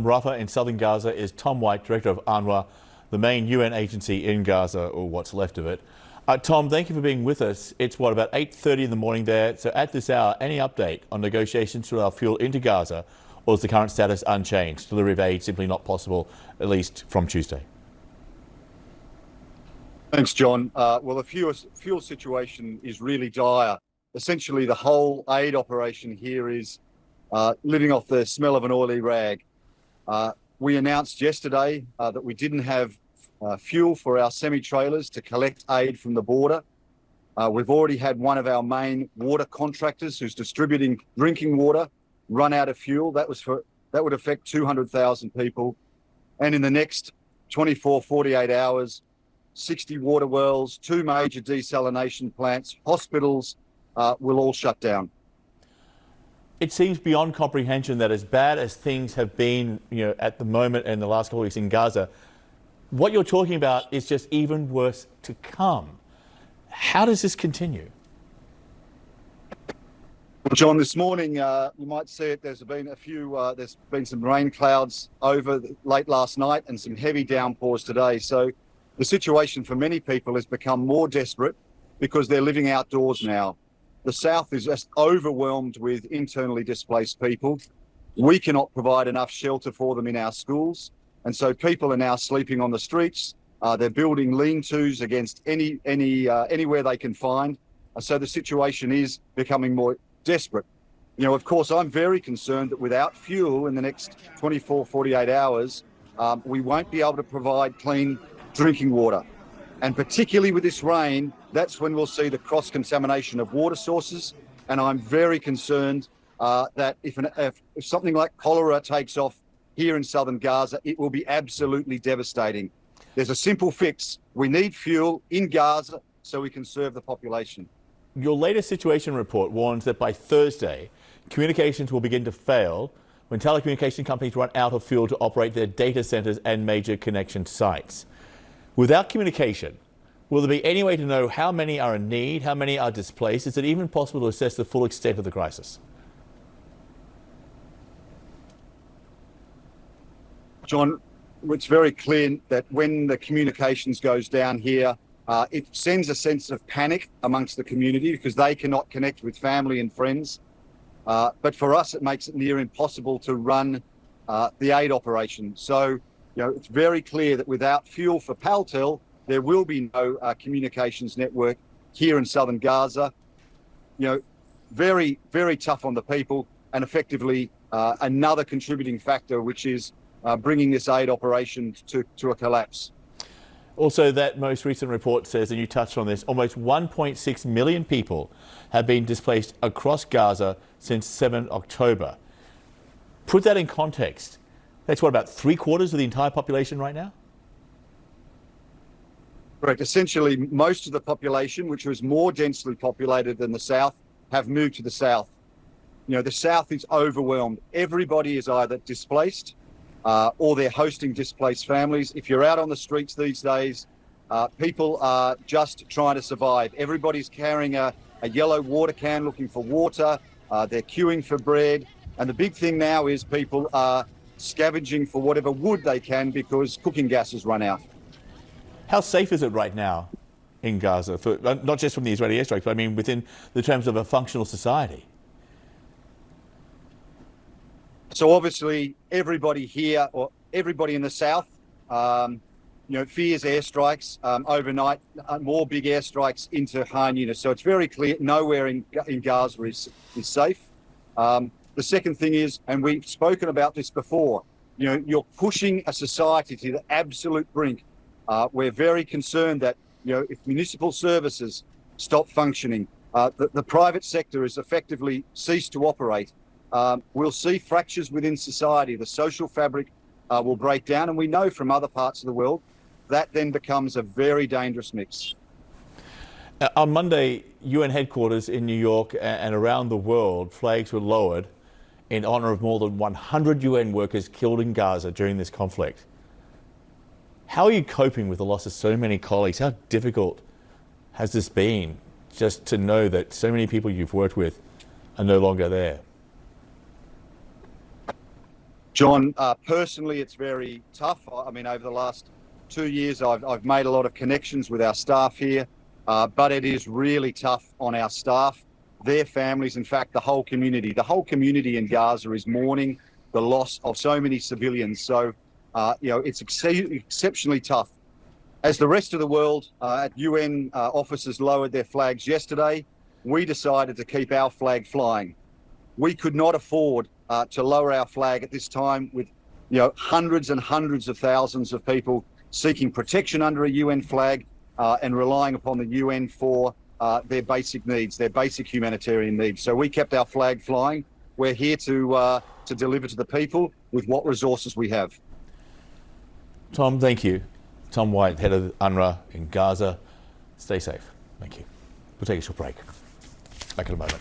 Rafah in southern Gaza is Tom White, director of UNRWA, the main UN agency in Gaza, or what's left of it. Tom, thank you for being with us. It's about 8:30 in the morning there. So at this hour, any update on negotiations to allow fuel into Gaza, or is the current status unchanged? Delivery of aid simply not possible, at least from Tuesday? Thanks, John. Well, the fuel situation is really dire. Essentially, the whole aid operation here is living off the smell of an oily rag. We announced yesterday that we didn't have fuel for our semi-trailers to collect aid from the border. We've already had one of our main water contractors who's distributing drinking water run out of fuel. That would affect 200,000 people. And in the next 48 hours, 60 water wells, 2 major desalination plants, hospitals will all shut down. It seems beyond comprehension that as bad as things have been, at the moment and the last couple of weeks in Gaza, what you're talking about is just even worse to come. How does this continue? Well, John, this morning, you might see it, there's been some rain clouds over late last night and some heavy downpours today. So the situation for many people has become more desperate because they're living outdoors now. The south is just overwhelmed with internally displaced people. We cannot provide enough shelter for them in our schools. And so people are now sleeping on the streets. They're building lean-tos against anywhere they can find. So the situation is becoming more desperate. Of course, I'm very concerned that without fuel in the next 48 hours, we won't be able to provide clean drinking water. And particularly with this rain, that's when we'll see the cross-contamination of water sources. And I'm very concerned that if something like cholera takes off here in southern Gaza, it will be absolutely devastating. There's a simple fix. We need fuel in Gaza so we can serve the population. Your latest situation report warns that by Thursday, communications will begin to fail when telecommunication companies run out of fuel to operate their data centers and major connection sites. Without communication, will there be any way to know how many are in need, how many are displaced? Is it even possible to assess the full extent of the crisis? John, it's very clear that when the communications goes down here, it sends a sense of panic amongst the community because they cannot connect with family and friends. But for us, it makes it near impossible to run the aid operation. So, it's very clear that without fuel for Paltel, there will be no communications network here in southern Gaza. Very, very tough on the people, and effectively another contributing factor, which is bringing this aid operation to a collapse. Also, that most recent report says, and you touched on this, almost 1.6 million people have been displaced across Gaza since 7 October. Put that in context. That's about 3/4 of the entire population right now? Correct. Essentially, most of the population, which was more densely populated than the south, have moved to the south. The south is overwhelmed. Everybody is either displaced or they're hosting displaced families. If you're out on the streets these days, people are just trying to survive. Everybody's carrying a yellow water can looking for water. They're queuing for bread. And the big thing now is people are scavenging for whatever wood they can because cooking gas has run out. How safe is it right now in Gaza, not just from the Israeli airstrikes, but I mean within the terms of a functional society? So obviously everybody here, or everybody in the south, fears airstrikes overnight, more big airstrikes into Khan Yunis. So it's very clear nowhere in Gaza is safe. The second thing is, and we've spoken about this before, you're pushing a society to the absolute brink. We're very concerned that, if municipal services stop functioning, the private sector has effectively ceased to operate. We'll see fractures within society. The social fabric will break down. And we know from other parts of the world that then becomes a very dangerous mix. On Monday, UN headquarters in New York and around the world, flags were lowered in honor of more than 100 UN workers killed in Gaza during this conflict. How are you coping with the loss of so many colleagues? How difficult has this been, just to know that so many people you've worked with are no longer there? John, personally, it's very tough. I mean, over the last 2 years, I've made a lot of connections with our staff here, but it is really tough on our staff, their families, in fact, the whole community. The whole community in Gaza is mourning the loss of so many civilians. So, it's exceptionally tough. As the rest of the world at UN officers lowered their flags yesterday, we decided to keep our flag flying. We could not afford to lower our flag at this time with, hundreds and hundreds of thousands of people seeking protection under a UN flag and relying upon the UN for their basic needs, their basic humanitarian needs. So we kept our flag flying. We're here to deliver to the people with what resources we have. Tom, thank you. Tom White, head of UNRWA in Gaza. Stay safe. Thank you. We'll take a short break. Back in a moment.